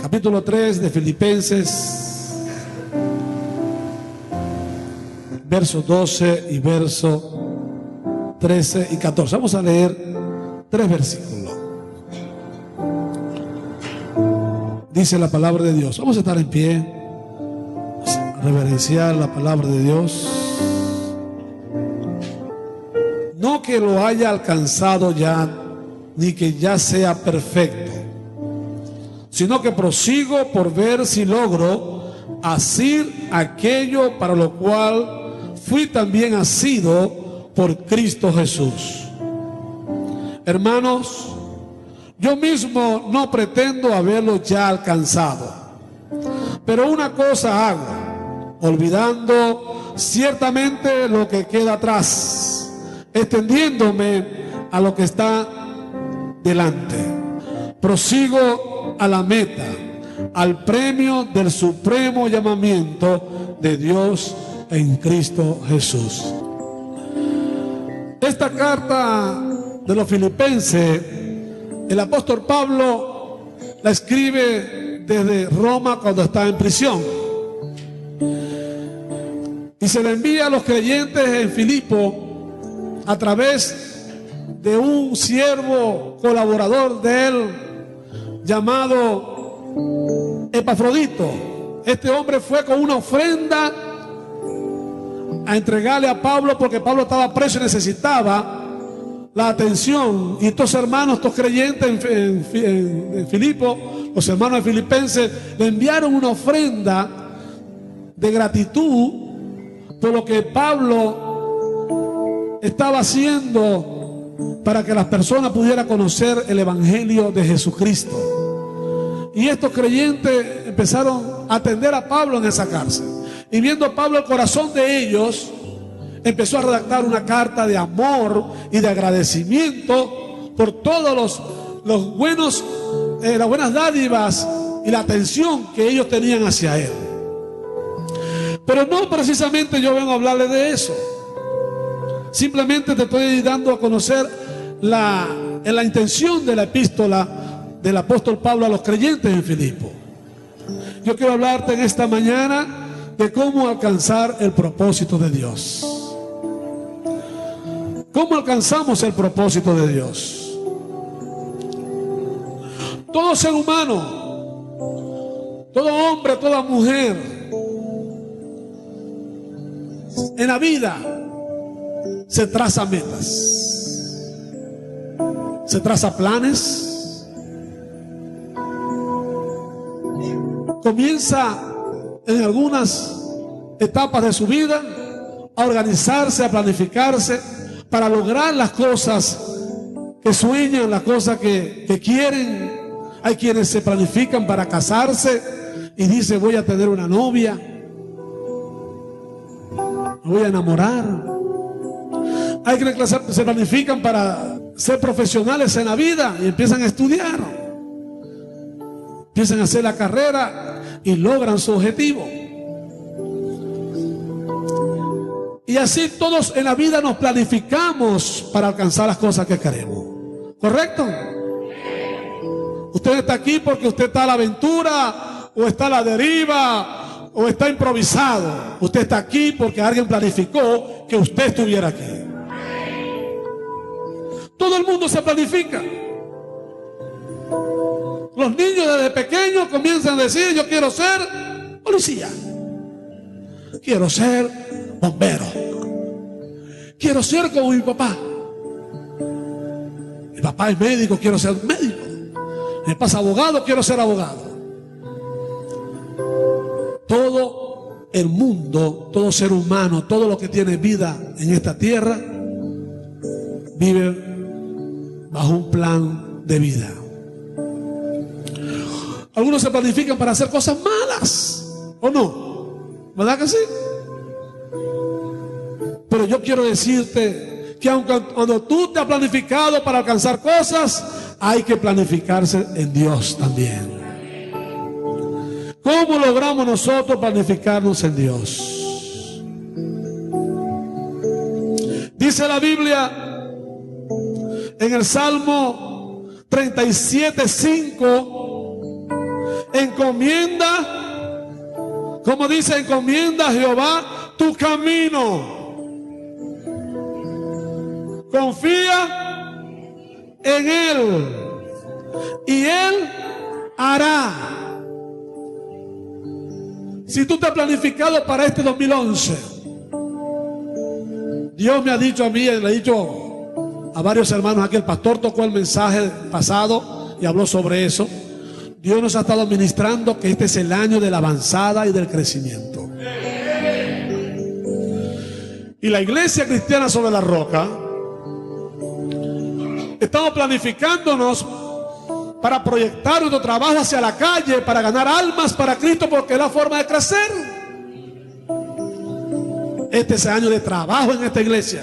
capítulo 3 de Filipenses, verso 12 y verso 13 y 14. Vamos a leer 3 versículos. Dice la palabra de Dios. Vamos a estar en pie, a reverenciar la palabra de Dios. No que lo haya alcanzado ya, ni que ya sea perfecto, sino que prosigo por ver si logro hacer aquello para lo cual fui también asido por Cristo Jesús. Hermanos, yo mismo no pretendo haberlo ya alcanzado, pero una cosa hago, olvidando ciertamente lo que queda atrás, extendiéndome a lo que está delante. Prosigo a la meta, al premio del supremo llamamiento de Dios en Cristo Jesús. Esta carta de los Filipenses, el apóstol Pablo la escribe desde Roma cuando está en prisión, y se la envía a los creyentes en Filipo a través de un siervo colaborador de él llamado Epafrodito. Este hombre fue con una ofrenda a entregarle a Pablo, porque Pablo estaba preso y necesitaba la atención. Y estos hermanos, estos creyentes en Filipo, los hermanos de Filipenses, le enviaron una ofrenda de gratitud por lo que Pablo estaba haciendo para que las personas pudieran conocer el evangelio de Jesucristo. Y estos creyentes empezaron a atender a Pablo en esa cárcel, y viendo Pablo el corazón de ellos, empezó a redactar una carta de amor y de agradecimiento por todos los buenos, las buenas dádivas y la atención que ellos tenían hacia él. Pero no precisamente yo vengo a hablarle de eso. Simplemente te estoy dando a conocer la intención de la epístola del apóstol Pablo a los creyentes en Filipo. Yo quiero hablarte en esta mañana de cómo alcanzar el propósito de Dios. ¿Cómo alcanzamos el propósito de Dios? Todo ser humano, todo hombre, toda mujer, en la vida se traza metas, se traza planes, comienza en algunas etapas de su vida a organizarse, a planificarse para lograr las cosas que sueñan, las cosas que quieren. Hay quienes se planifican para casarse y dicen: voy a tener una novia, me voy a enamorar. Hay quienes se planifican para ser profesionales en la vida y empiezan a estudiar, empiezan a hacer la carrera y logran su objetivo. Y así todos en la vida nos planificamos para alcanzar las cosas que queremos. ¿Correcto? Usted está aquí porque usted está a la aventura, o está a la deriva, o está improvisado. Usted está aquí porque alguien planificó que usted estuviera aquí. Todo el mundo se planifica. Los niños desde pequeños comienzan a decir: yo quiero ser policía, quiero ser bombero, quiero ser como mi papá. Mi papá es médico, quiero ser médico. Mi papá es abogado, quiero ser abogado. Todo el mundo, todo ser humano, todo lo que tiene vida en esta tierra vive bajo un plan de vida. Algunos se planifican para hacer cosas malas, ¿o no? ¿Verdad que sí? Pero yo quiero decirte que aunque cuando tú te has planificado para alcanzar cosas, hay que planificarse en Dios también. ¿Cómo logramos nosotros planificarnos en Dios? Dice la Biblia en el Salmo 37:5: encomienda, como dice, encomienda a Jehová tu camino. Confía en Él y Él hará. Si tú te has planificado para este 2011, Dios me ha dicho a mí, le ha dicho a varios hermanos aquí, el pastor tocó el mensaje pasado y habló sobre eso. Dios nos ha estado ministrando que este es el año de la avanzada y del crecimiento. Y la Iglesia Cristiana sobre la Roca estamos planificándonos para proyectar nuestro trabajo hacia la calle, para ganar almas para Cristo, porque es la forma de crecer. Este es el año de trabajo en esta iglesia.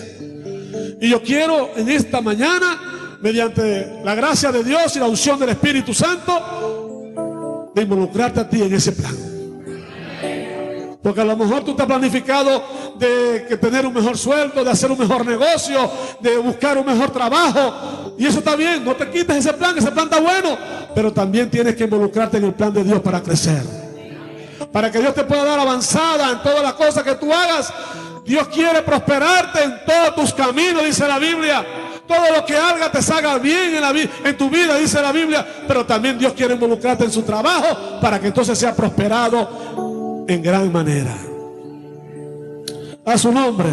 Y yo quiero en esta mañana, mediante la gracia de Dios y la unción del Espíritu Santo, de involucrarte a ti en ese plan. Porque a lo mejor tú estás planificado de que tener un mejor sueldo, de hacer un mejor negocio, de buscar un mejor trabajo. Y eso está bien, no te quites ese plan está bueno. Pero también tienes que involucrarte en el plan de Dios para crecer. Para que Dios te pueda dar avanzada en todas las cosas que tú hagas. Dios quiere prosperarte en todos tus caminos, dice la Biblia. Todo lo que haga te salga bien en tu vida, dice la Biblia. Pero también Dios quiere involucrarte en su trabajo para que entonces sea prosperado en gran manera. A su nombre.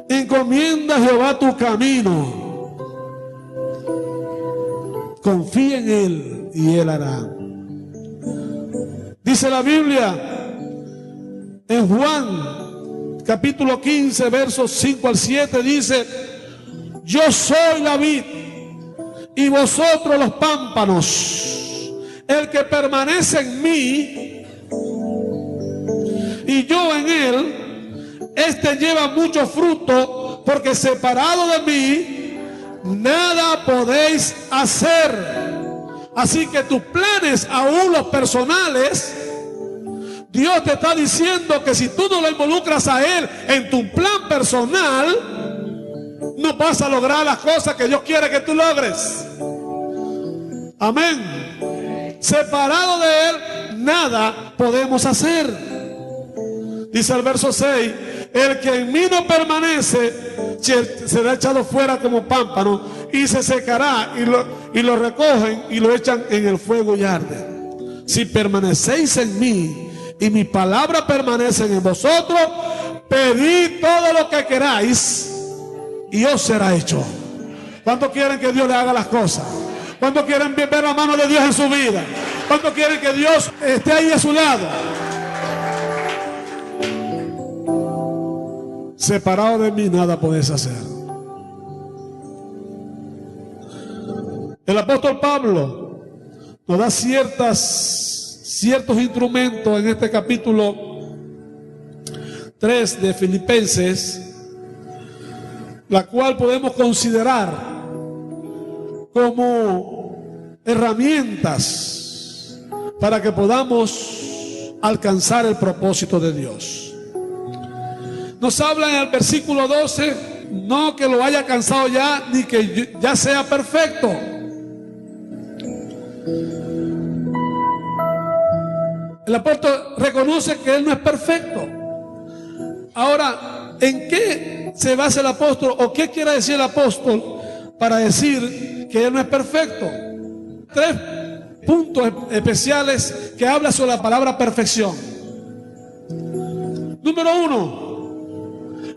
Encomienda a Jehová tu camino. Confía en Él y Él hará. Dice la Biblia en Juan capítulo 15 versos 5 al 7, dice: yo soy la vid y vosotros los pámpanos. El que permanece en mí y yo en él, este lleva mucho fruto, porque separado de mí nada podéis hacer. Así que tus planes, aún los personales, Dios te está diciendo que si tú no lo involucras a Él en tu plan personal, no vas a lograr las cosas que Dios quiere que tú logres. Amén. Separado de Él, nada podemos hacer. Dice el verso 6: el que en mí no permanece será echado fuera como pámpano y se secará, y lo recogen y lo echan en el fuego y arde. Si permanecéis en mí y mi palabra permanece en vosotros, pedid todo lo que queráis y os será hecho. ¿Cuántos quieren que Dios le haga las cosas? ¿Cuántos quieren ver la mano de Dios en su vida? ¿Cuántos quieren que Dios esté ahí a su lado? Separado de mí nada podéis hacer. El apóstol Pablo nos da ciertos instrumentos en este capítulo 3 de Filipenses, la cual podemos considerar como herramientas para que podamos alcanzar el propósito de Dios. Nos habla en el versículo 12, no que lo haya alcanzado ya, ni que ya sea perfecto. El apóstol reconoce que él no es perfecto. Ahora, ¿en qué se basa el apóstol o qué quiere decir el apóstol para decir que él no es perfecto? 3 puntos especiales que habla sobre la palabra perfección. Número 1,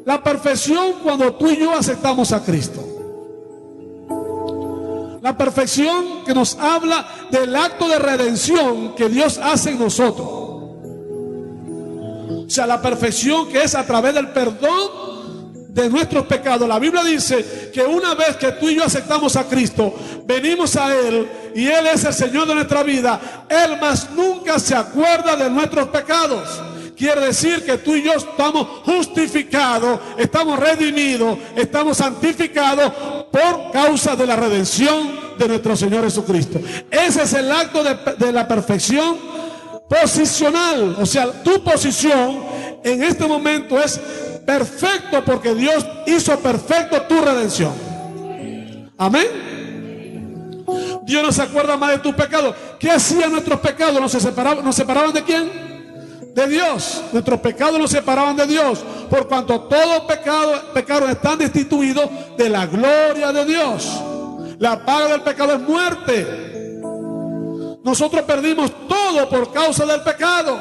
la perfección cuando tú y yo aceptamos a Cristo. La perfección que nos habla del acto de redención que Dios hace en nosotros. O sea, la perfección que es a través del perdón de nuestros pecados. La Biblia dice que una vez que tú y yo aceptamos a Cristo, venimos a Él y Él es el Señor de nuestra vida, Él más nunca se acuerda de nuestros pecados. Quiere decir que tú y yo estamos justificados, estamos redimidos, estamos santificados por causa de la redención de nuestro Señor Jesucristo. Ese es el acto de la perfección posicional. O sea, tu posición en este momento es perfecto porque Dios hizo perfecto tu redención. Amén. Dios no se acuerda más de tus pecados. ¿Qué hacían nuestros pecados? ¿Nos separaban de quién? De Dios. Nuestros pecados nos separaban de Dios, por cuanto todos pecados están destituidos de la gloria de Dios. La paga del pecado es muerte. Nosotros perdimos todo por causa del pecado.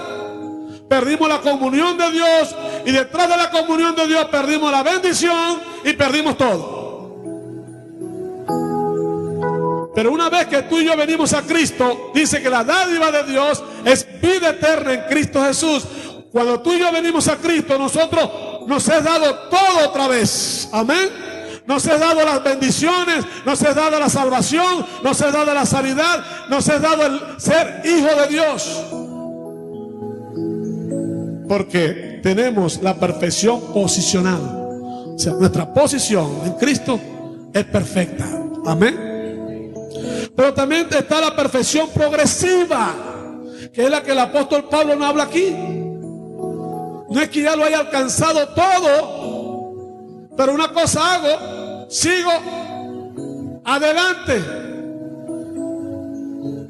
Perdimos la comunión de Dios, y detrás de la comunión de Dios perdimos la bendición y perdimos todo. Pero una vez que tú y yo venimos a Cristo, dice que la dádiva de Dios es vida eterna en Cristo Jesús. Cuando tú y yo venimos a Cristo, nosotros nos es dado todo otra vez. Amén. Nos es dado las bendiciones, nos es dada la salvación, nos es dada la sanidad, nos es dado el ser hijo de Dios. Porque tenemos la perfección posicional. O sea, nuestra posición en Cristo es perfecta. Amén. Pero también está la perfección progresiva, que es la que el apóstol Pablo nos habla aquí. No es que ya lo haya alcanzado todo, pero una cosa hago, sigo adelante.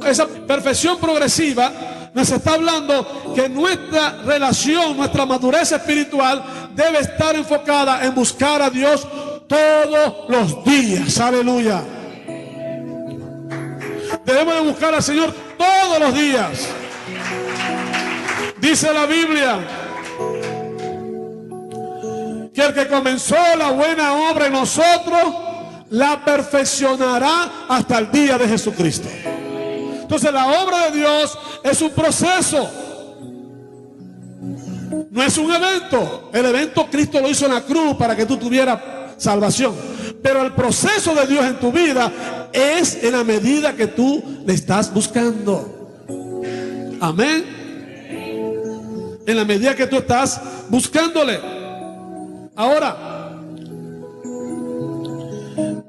Esa perfección progresiva nos está hablando que nuestra relación, nuestra madurez espiritual debe estar enfocada en buscar a Dios todos los días. Aleluya. Debemos de buscar al Señor todos los días. Dice la Biblia que el que comenzó la buena obra en nosotros la perfeccionará hasta el día de Jesucristo. Entonces la obra de Dios es un proceso, no es un evento. El evento Cristo lo hizo en la cruz para que tú tuvieras salvación, pero el proceso de Dios en tu vida es en la medida que tú le estás buscando. Amén. En la medida que tú estás buscándole. Ahora,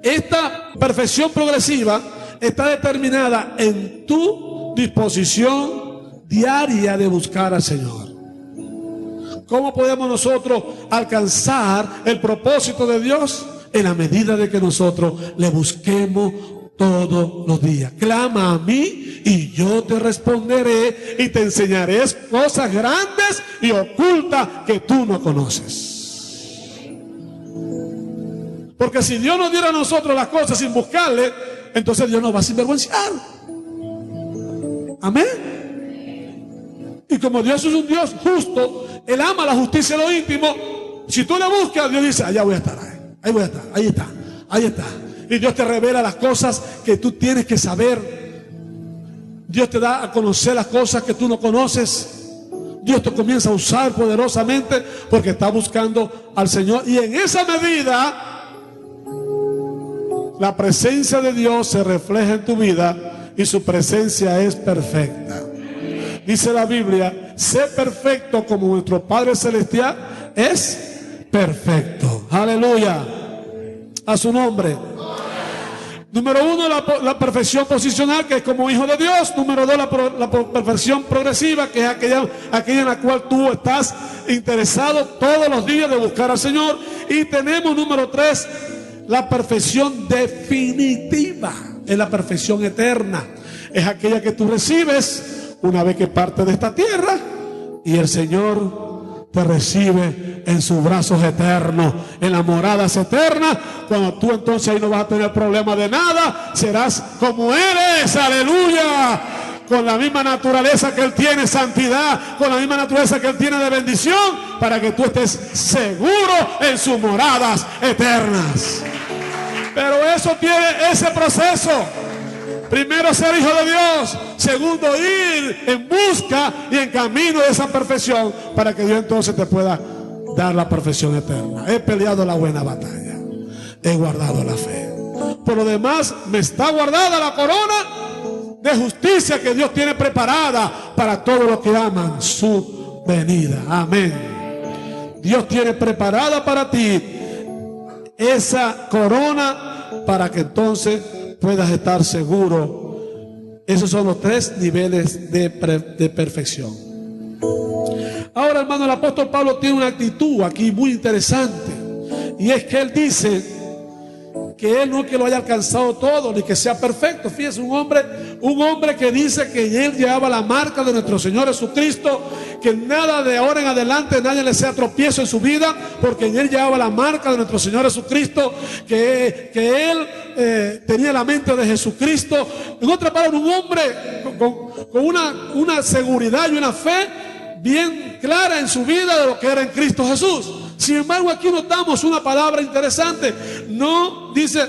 esta perfección progresiva está determinada en tu disposición diaria de buscar al Señor. ¿Cómo podemos nosotros alcanzar el propósito de Dios? En la medida de que nosotros le busquemos todos los días. Clama a mí y yo te responderé y te enseñaré cosas grandes y ocultas que tú no conoces. Porque si Dios nos diera a nosotros las cosas sin buscarle, entonces Dios nos va a sinvergüenciar. Amén. Y como Dios es un Dios justo, Él ama la justicia en lo íntimo. Si tú le buscas, Dios dice, allá voy a estar, ahí voy a estar, ahí está, ahí está. Y Dios te revela las cosas que tú tienes que saber. Dios te da a conocer las cosas que tú no conoces. Dios te comienza a usar poderosamente porque está buscando al Señor. Y en esa medida la presencia de Dios se refleja en tu vida y su presencia es perfecta. Dice la Biblia, sé perfecto como nuestro Padre Celestial es perfecto. Aleluya. A su nombre. Número uno, la perfección posicional, que es como hijo de Dios. Número dos, la perfección progresiva, que es aquella en la cual tú estás interesado todos los días de buscar al Señor. Y tenemos número tres, la perfección definitiva, es la perfección eterna. Es aquella que tú recibes una vez que partes de esta tierra y el Señor te recibe en sus brazos eternos, en las moradas eternas. Cuando tú entonces ahí no vas a tener problema de nada, serás como Él es, aleluya, con la misma naturaleza que Él tiene, santidad, con la misma naturaleza que Él tiene de bendición, para que tú estés seguro en sus moradas eternas. Pero eso tiene ese proceso. Primero, ser hijo de Dios. Segundo, ir en busca y en camino de esa perfección, para que Dios entonces te pueda dar la perfección eterna. He peleado la buena batalla, he guardado la fe. Por lo demás, me está guardada la corona de justicia que Dios tiene preparada para todos los que aman su venida. Amén. Dios tiene preparada para ti esa corona para que entonces puedas estar seguro. Esos son los tres niveles de perfección. Ahora, hermano, el apóstol Pablo tiene una actitud aquí muy interesante, y es que él dice que él no es que lo haya alcanzado todo, ni que sea perfecto. Fíjese, un hombre que dice que en él llevaba la marca de nuestro Señor Jesucristo, que nada de ahora en adelante nadie le sea tropiezo en su vida, porque en él llevaba la marca de nuestro Señor Jesucristo, que él tenía la mente de Jesucristo. En otras palabras, un hombre con una seguridad y una fe bien clara en su vida de lo que era en Cristo Jesús. Sin embargo, aquí notamos una palabra interesante. No dice,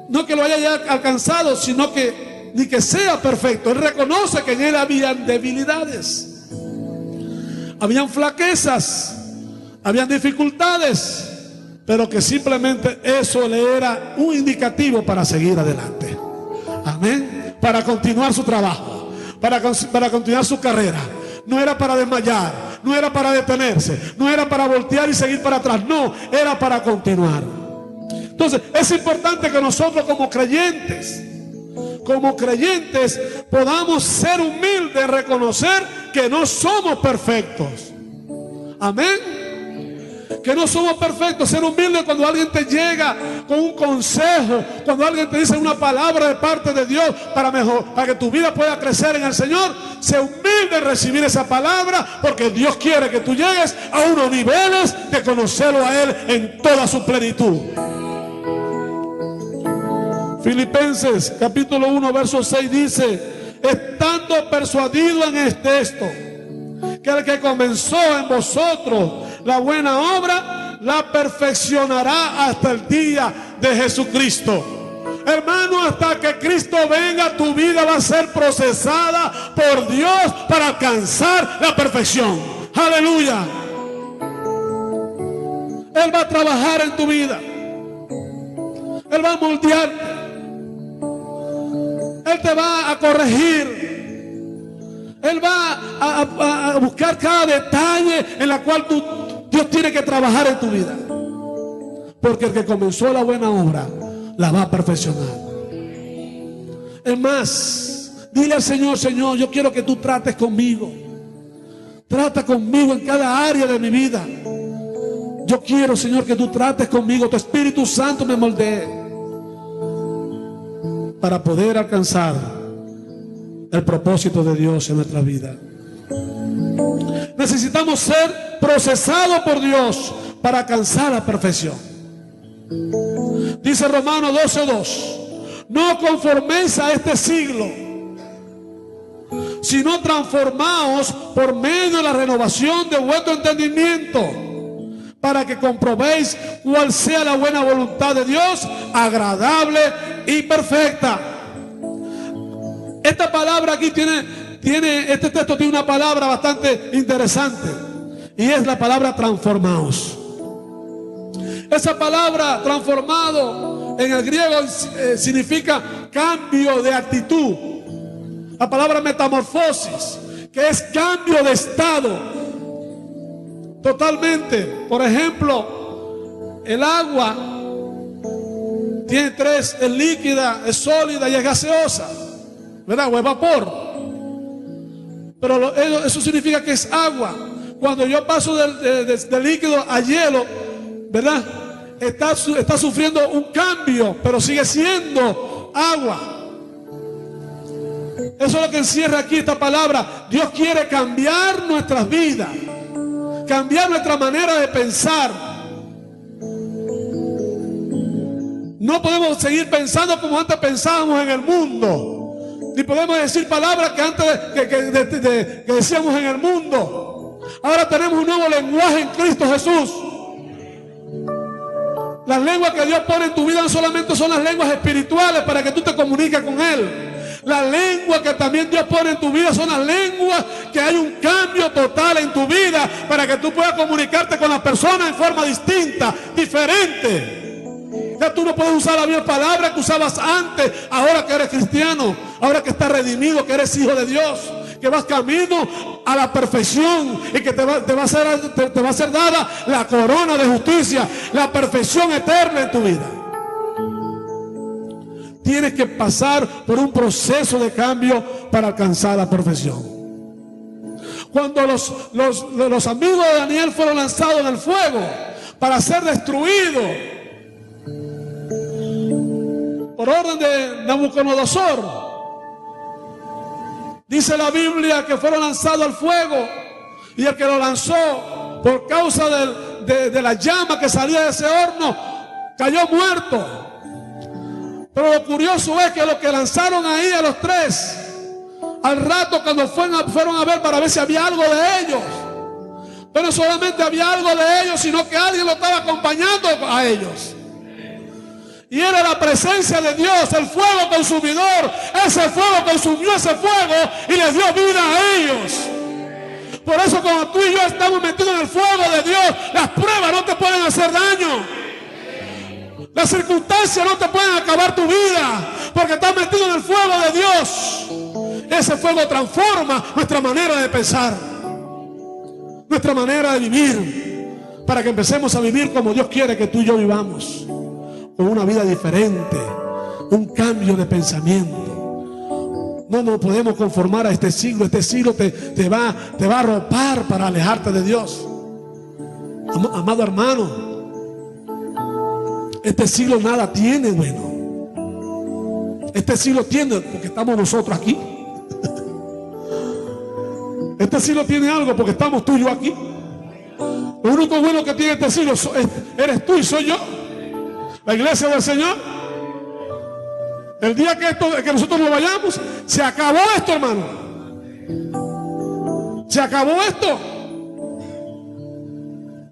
no que lo haya ya alcanzado, sino que ni que sea perfecto. Él reconoce que en él habían debilidades, habían flaquezas, habían dificultades, pero que simplemente eso le era un indicativo para seguir adelante. Amén. Para continuar su trabajo, para continuar su carrera. No era para desmayar, no era para detenerse, no era para voltear y seguir para atrás, no, era para continuar. Entonces es importante que nosotros como creyentes podamos ser humildes, reconocer que no somos perfectos. Amén. Que no somos perfectos. Ser humilde cuando alguien te llega con un consejo, cuando alguien te dice una palabra de parte de Dios para que tu vida pueda crecer en el Señor. Sé humilde en recibir esa palabra, porque Dios quiere que tú llegues a unos niveles de conocerlo a Él en toda su plenitud. Filipenses capítulo 1 verso 6 dice: estando persuadido en esto, que el que comenzó en vosotros la buena obra, la perfeccionará hasta el día de Jesucristo. Hermano, hasta que Cristo venga, tu vida va a ser procesada por Dios para alcanzar la perfección. Aleluya. Él va a trabajar en tu vida. Él va a moldearte. Él te va a corregir. Él va a buscar cada detalle en la cual Dios tiene que trabajar en tu vida. Porque el que comenzó la buena obra la va a perfeccionar. Es más, dile al Señor: Señor, yo quiero que tú trates conmigo. Trata conmigo en cada área de mi vida. Yo quiero, Señor, que tú trates conmigo. Tu Espíritu Santo me moldee para poder alcanzar el propósito de Dios en nuestra vida. Necesitamos ser procesados por Dios para alcanzar la perfección. Dice Romanos 12:2: no conforméis a este siglo, sino transformaos por medio de la renovación de vuestro entendimiento, para que comprobéis cuál sea la buena voluntad de Dios, agradable y perfecta. Esta palabra aquí este texto tiene una palabra bastante interesante, y es la palabra transformaos. Esa palabra transformado en el griego significa cambio de actitud. La palabra metamorfosis, que es cambio de estado totalmente. Por ejemplo, el agua tiene tres: es líquida, es sólida y es gaseosa, ¿verdad? O es vapor. Pero eso significa que es agua. Cuando yo paso de líquido a hielo, ¿verdad? Está sufriendo un cambio, pero sigue siendo agua. Eso es lo que encierra aquí esta palabra. Dios quiere cambiar nuestras vidas, cambiar nuestra manera de pensar. No podemos seguir pensando como antes pensábamos en el mundo, ni podemos decir palabras que antes que decíamos en el mundo. Ahora tenemos un nuevo lenguaje en Cristo Jesús. Las lenguas que Dios pone en tu vida no solamente son las lenguas espirituales para que tú te comuniques con Él. Las lenguas que también Dios pone en tu vida son las lenguas que hay un cambio total en tu vida para que tú puedas comunicarte con las personas en forma distinta, diferente. Ya tú no puedes usar la misma palabra que usabas antes, ahora que eres cristiano, ahora que estás redimido, que eres hijo de Dios, que vas camino a la perfección y que te va a ser dada la corona de justicia, la perfección eterna en tu vida. Tienes que pasar por un proceso de cambio para alcanzar la perfección. Cuando los amigos de Daniel fueron lanzados en el fuego para ser destruidos, orden de Nabucodonosor. Dice la Biblia que fueron lanzados al fuego, y el que lo lanzó, por causa de la llama que salía de ese horno, cayó muerto. Pero lo curioso es que los que lanzaron ahí a los tres, al rato cuando fueron a ver para ver si había algo de ellos, pero no solamente había algo de ellos, sino que alguien lo estaba acompañando a ellos. Y era la presencia de Dios, el fuego consumidor. Ese fuego consumió ese fuego y les dio vida a ellos. Por eso cuando tú y yo estamos metidos en el fuego de Dios, las pruebas no te pueden hacer daño. Las circunstancias no te pueden acabar tu vida, porque estás metido en el fuego de Dios. Ese fuego transforma nuestra manera de pensar, nuestra manera de vivir, para que empecemos a vivir como Dios quiere que tú y yo vivamos, con una vida diferente, un cambio de pensamiento. No nos podemos conformar a este siglo. Este siglo te va a arropar para alejarte de Dios. Amado hermano, este siglo nada tiene bueno. Este siglo tiene porque estamos nosotros aquí. Este siglo tiene algo porque estamos tú y yo aquí. Lo único bueno que tiene este siglo eres tú y soy yo, la iglesia del Señor. El día que nosotros nos vayamos, se acabó esto, hermano. Se acabó esto.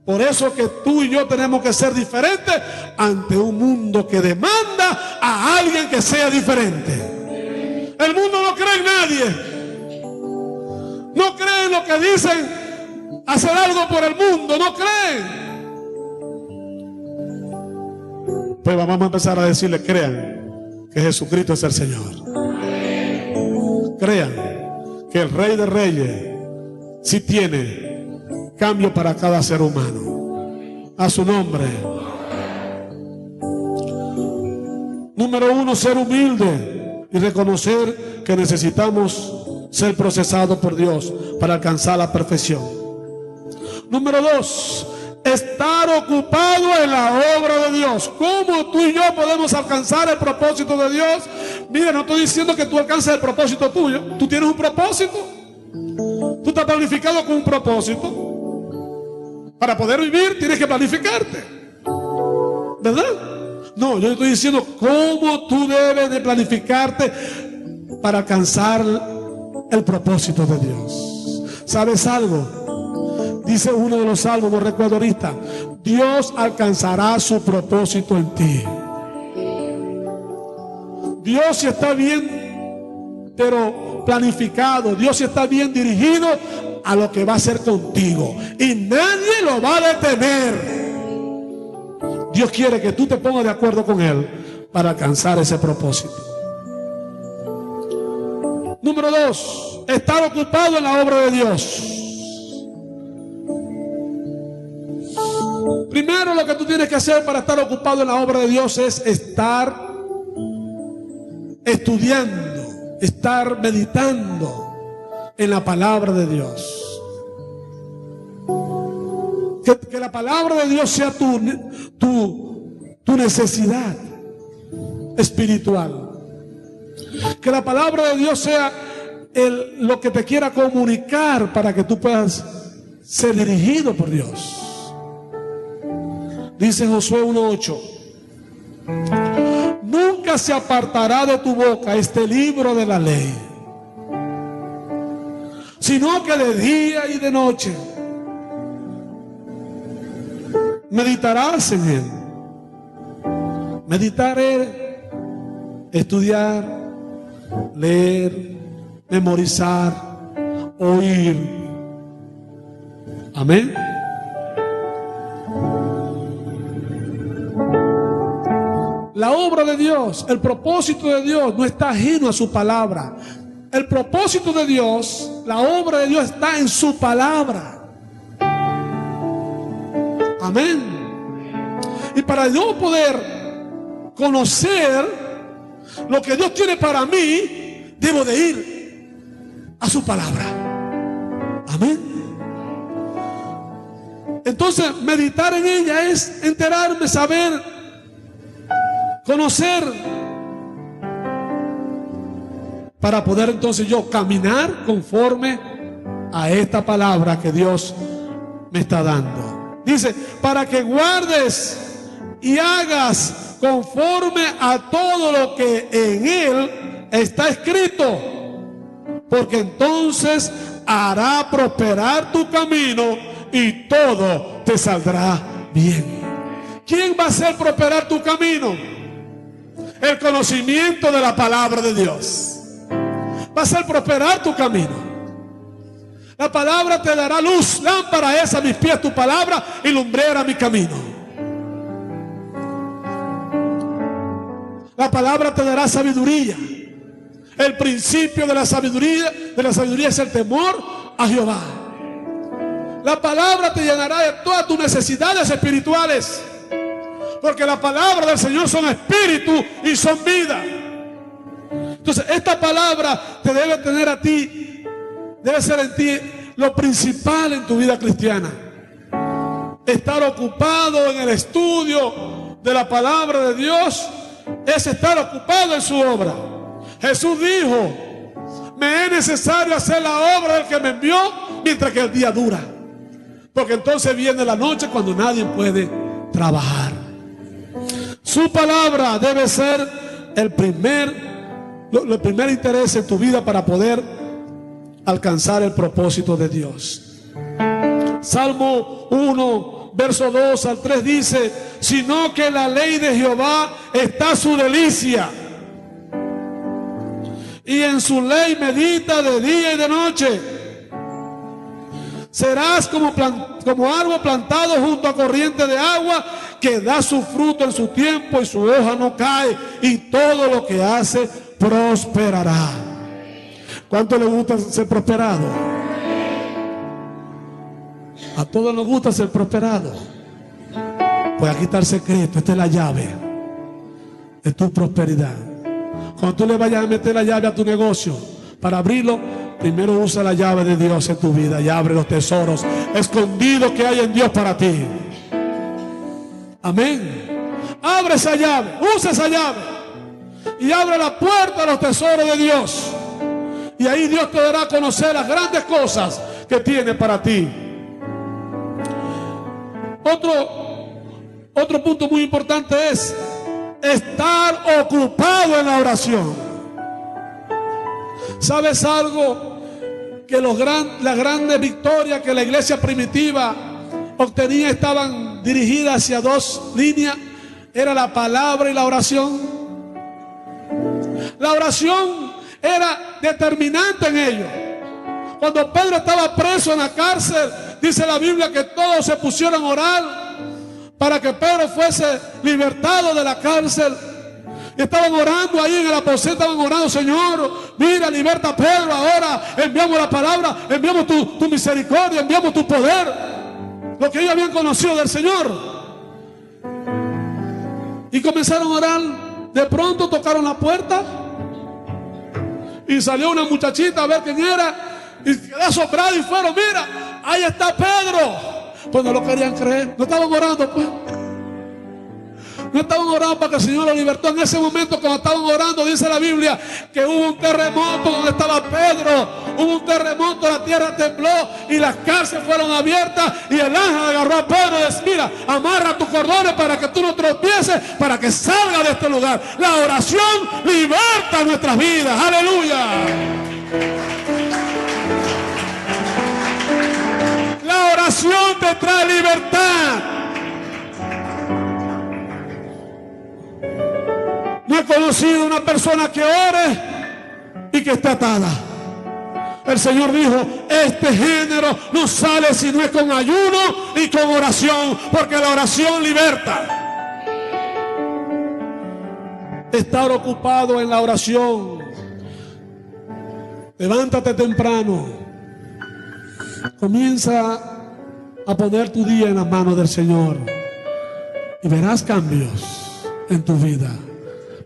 Por eso que tú y yo tenemos que ser diferentes ante un mundo que demanda a alguien que sea diferente. El mundo no cree en nadie. No cree en lo que dicen hacer algo por el mundo. No creen. Pues vamos a empezar a decirle: crean que Jesucristo es el Señor. Crean que el Rey de Reyes sí tiene cambio para cada ser humano. A su nombre. Número 1, ser humilde y reconocer que necesitamos ser procesados por Dios para alcanzar la perfección. Número 2, estar ocupado en la obra de Dios. ¿Cómo tú y yo podemos alcanzar el propósito de Dios? Mira, no estoy diciendo que tú alcances el propósito tuyo. Tú tienes un propósito. Tú estás planificado con un propósito. Para poder vivir tienes que planificarte, ¿verdad? No, yo estoy diciendo cómo tú debes de planificarte para alcanzar el propósito de Dios. ¿Sabes algo? Dice uno de los salmos, no recuerdo ahorita: Dios alcanzará su propósito en ti. Dios sí está bien, pero planificado. Dios sí está bien dirigido a lo que va a hacer contigo, y nadie lo va a detener. Dios quiere que tú te pongas de acuerdo con Él para alcanzar ese propósito. Número 2, estar ocupado en la obra de Dios. Primero, lo que tú tienes que hacer para estar ocupado en la obra de Dios es estar estudiando, estar meditando en la palabra de Dios. Que la palabra de Dios sea tu necesidad espiritual. Que la palabra de Dios sea lo que te quiera comunicar para que tú puedas ser dirigido por Dios. Dice Josué 1:8: nunca se apartará de tu boca este libro de la ley, sino que de día y de noche meditarás en él. Meditar es estudiar, leer, memorizar, oír. Amén. La obra de Dios, el propósito de Dios no está ajeno a su palabra. El propósito de Dios, la obra de Dios está en su palabra. Amén. Y para yo poder conocer lo que Dios tiene para mí, debo de ir a su palabra. Amén. Entonces, meditar en ella es enterarme, saber, conocer para poder entonces yo caminar conforme a esta palabra que Dios me está dando. Dice, para que guardes y hagas conforme a todo lo que en él está escrito, porque entonces hará prosperar tu camino y todo te saldrá bien. ¿Quién va a hacer prosperar tu camino? El conocimiento de la palabra de Dios va a hacer prosperar tu camino. La palabra te dará luz, lámpara es a mis pies tu palabra y lumbrera mi camino. La palabra te dará sabiduría. El principio de la sabiduría es el temor a Jehová. La palabra te llenará de todas tus necesidades espirituales, porque la palabra del Señor son espíritu y son vida. Entonces esta palabra te debe tener a ti, debe ser en ti lo principal en tu vida cristiana. Estar ocupado en el estudio de la palabra de Dios es estar ocupado en su obra. Jesús dijo, me es necesario hacer la obra del que me envió mientras que el día dura, porque entonces viene la noche cuando nadie puede trabajar. Su palabra debe ser el primer interés en tu vida para poder alcanzar el propósito de Dios. Salmo 1, verso 2 al 3 dice, sino que la ley de Jehová está su delicia, y en su ley medita de día y de noche. Serás como árbol plantado junto a corriente de agua, que da su fruto en su tiempo y su hoja no cae, y todo lo que hace prosperará. ¿Cuánto le gusta ser prosperado? A todos nos gusta ser prosperado. Pues aquí está el secreto, esta es la llave de tu prosperidad. Cuando tú le vayas a meter la llave a tu negocio, para abrirlo, primero usa la llave de Dios en tu vida y abre los tesoros escondidos que hay en Dios para ti. Amén. Abre esa llave, usa esa llave y abre la puerta a los tesoros de Dios. Y ahí Dios te dará a conocer las grandes cosas que tiene para ti. Otro punto muy importante es estar ocupado en la oración. ¿Sabes algo? Que las grandes victorias que la iglesia primitiva obtenía estaban dirigidas hacia dos líneas. Era la palabra y la oración. La oración era determinante en ello. Cuando Pedro estaba preso en la cárcel, dice la Biblia que todos se pusieron a orar para que Pedro fuese libertado de la cárcel. Y estaban orando ahí en el aposento, estaban orando, Señor, mira, liberta a Pedro, ahora enviamos la palabra, enviamos tu misericordia, enviamos tu poder, lo que ellos habían conocido del Señor. Y comenzaron a orar. De pronto tocaron la puerta y salió una muchachita a ver quién era y quedó asombrado y fueron, mira, ahí está Pedro. Pues no lo querían creer, no estaban orando, pues. No estaban orando para que el Señor lo libertó. En ese momento, cuando estaban orando, dice la Biblia que hubo un terremoto donde estaba Pedro. Hubo un terremoto, la tierra tembló y las cárceles fueron abiertas. Y el ángel agarró a Pedro y dice, mira, amarra tus cordones para que tú no tropieces, para que salga de este lugar. La oración liberta nuestras vidas. Aleluya. La oración te trae libertad. No he conocido una persona que ore y que esté atada. El Señor dijo, este género no sale si no es con ayuno y con oración, porque la oración liberta. Estar ocupado en la oración. Levántate temprano. Comienza a poner tu día en las manos del Señor y verás cambios en tu vida.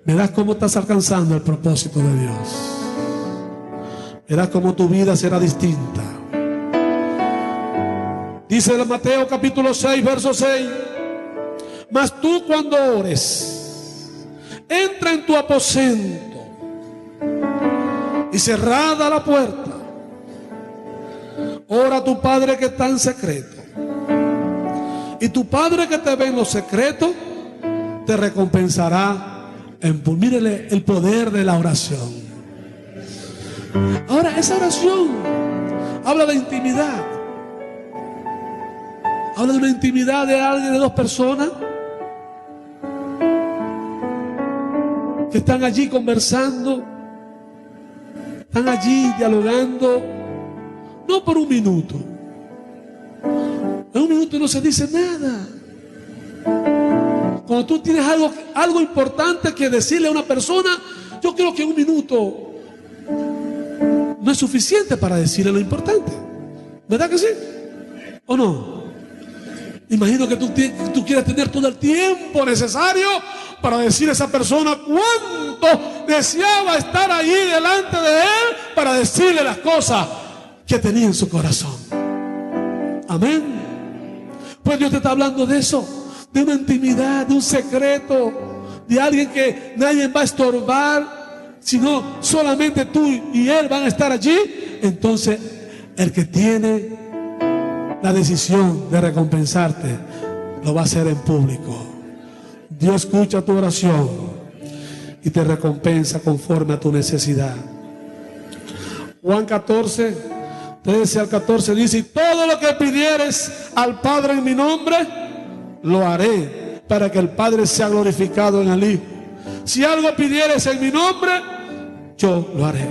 Verás cómo estás alcanzando el propósito de Dios. Verás cómo tu vida será distinta. Dice en Mateo capítulo 6, verso 6. Mas tú cuando ores, entra en tu aposento y cerrada la puerta, ora a tu Padre que está en secreto. Y tu Padre que te ve en lo secreto te recompensará en público. Mírele el poder de la oración. Ahora, esa oración habla de intimidad. Habla de una intimidad de alguien, de dos personas que están allí conversando, están allí dialogando, no por un minuto. En un minuto no se dice nada. Cuando tú tienes algo importante que decirle a una persona, yo creo que un minuto no es suficiente para decirle lo importante. ¿Verdad que sí? ¿O no? Imagino que tú quieres tener todo el tiempo necesario para decir a esa persona cuánto deseaba estar allí delante de él para decirle las cosas que tenía en su corazón. Amén. Pues Dios te está hablando de eso, de una intimidad, de un secreto, de alguien que nadie va a estorbar, sino solamente tú y él van a estar allí. Entonces el que tiene la decisión de recompensarte lo va a hacer en público. Dios escucha tu oración y te recompensa conforme a tu necesidad. Juan 14, 13 al 14 dice: y todo lo que pidieres al Padre en mi nombre, lo haré, para que el Padre sea glorificado en el Hijo. Si algo pidieres en mi nombre, yo lo haré.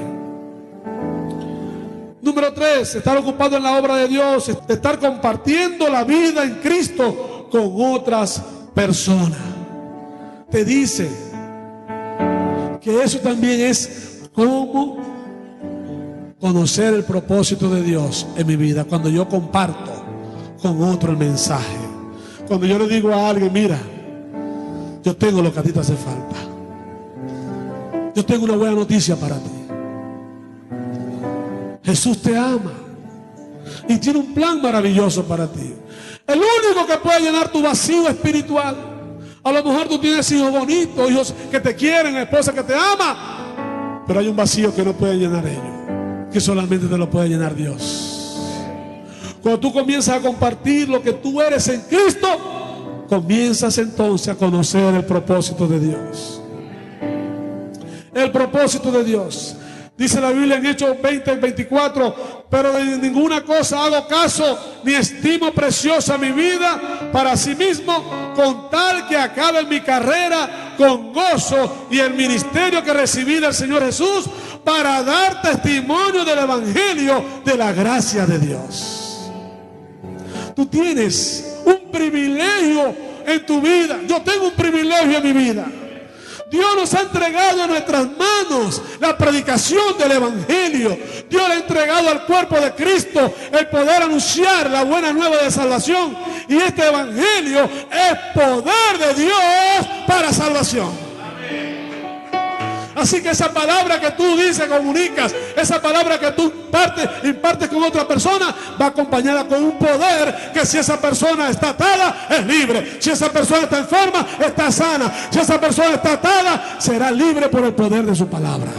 Número 3, estar ocupado en la obra de Dios, estar compartiendo la vida en Cristo con otras personas. Te dice que eso también es como conocer el propósito de Dios en mi vida. Cuando yo comparto con otro el mensaje, cuando yo le digo a alguien: mira, yo tengo lo que a ti te hace falta, yo tengo una buena noticia para ti. Jesús te ama y tiene un plan maravilloso para ti. El único que puede llenar tu vacío espiritual. A lo mejor tú tienes hijos bonitos, hijos que te quieren, esposa que te ama, pero hay un vacío que no puede llenar ellos, que solamente te lo puede llenar Dios. Cuando tú comienzas a compartir lo que tú eres en Cristo, comienzas entonces a conocer el propósito de Dios. El propósito de Dios. Dice la Biblia en Hechos 20:24: pero de ninguna cosa hago caso, ni estimo preciosa mi vida para sí mismo, con tal que acabe mi carrera con gozo y el ministerio que recibí del Señor Jesús, para dar testimonio del Evangelio de la gracia de Dios. Tú tienes un privilegio en tu vida. Yo tengo un privilegio en mi vida. Dios nos ha entregado en nuestras manos la predicación del Evangelio. Dios le ha entregado al cuerpo de Cristo el poder anunciar la buena nueva de salvación. Y este Evangelio es poder de Dios para salvación. Así que esa palabra que tú dices, comunicas, esa palabra que tú impartes con otra persona, va acompañada con un poder que si esa persona está atada, es libre. Si esa persona está enferma, está sana. Si esa persona está atada, será libre por el poder de su palabra.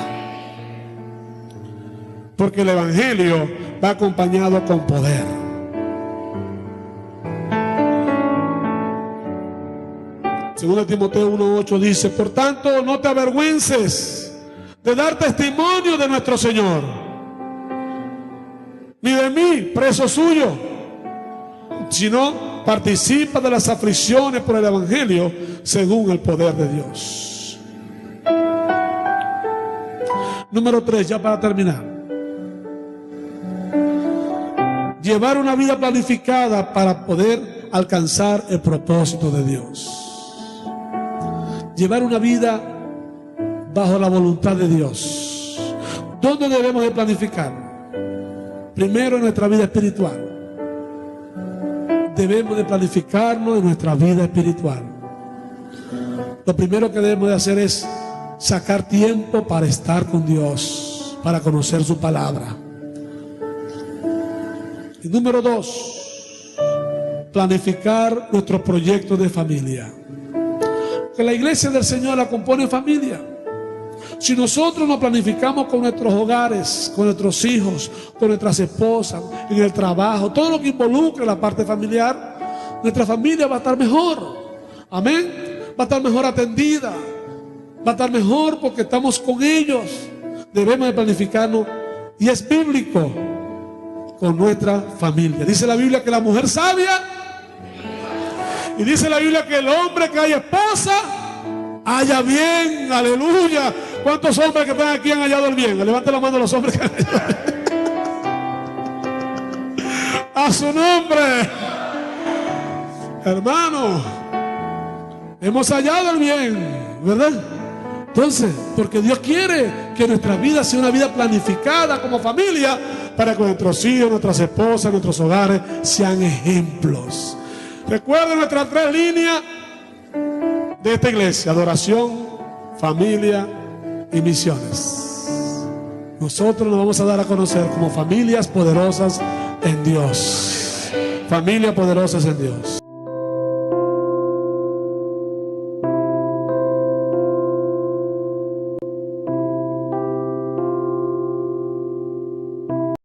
Porque el Evangelio va acompañado con poder. Según Timoteo 1:8 dice: por tanto, no te avergüences de dar testimonio de nuestro Señor, ni de mí, preso suyo, sino participa de las aflicciones por el Evangelio según el poder de Dios. Número 3, ya para terminar. Llevar una vida planificada para poder alcanzar el propósito de Dios. Llevar una vida bajo la voluntad de Dios. ¿Dónde debemos de planificar? Primero, en nuestra vida espiritual. Debemos de planificarnos en nuestra vida espiritual. Lo primero que debemos de hacer es sacar tiempo para estar con Dios, para conocer su palabra. Y número 2, planificar nuestros proyectos de familia. Que la iglesia del Señor la compone familia. Si nosotros nos planificamos con nuestros hogares, con nuestros hijos, con nuestras esposas, en el trabajo, todo lo que involucre la parte familiar, nuestra familia va a estar mejor. Amén. Va a estar mejor atendida, va a estar mejor porque estamos con ellos. Debemos de planificarnos, y es bíblico, con nuestra familia. Dice la Biblia que la mujer sabia, y dice la Biblia que el hombre que haya esposa haya bien. Aleluya. ¿Cuántos hombres que están aquí han hallado el bien? Levanten la mano los hombres que han hallado el bien. A su nombre. Hermano, hemos hallado el bien, ¿verdad? Entonces, porque Dios quiere que nuestra vida sea una vida planificada como familia, para que nuestros hijos, nuestras esposas, nuestros hogares sean ejemplos. Recuerden nuestras 3 líneas de esta iglesia: adoración, familia y misiones. Nosotros nos vamos a dar a conocer como familias poderosas en Dios. Familias poderosas en Dios.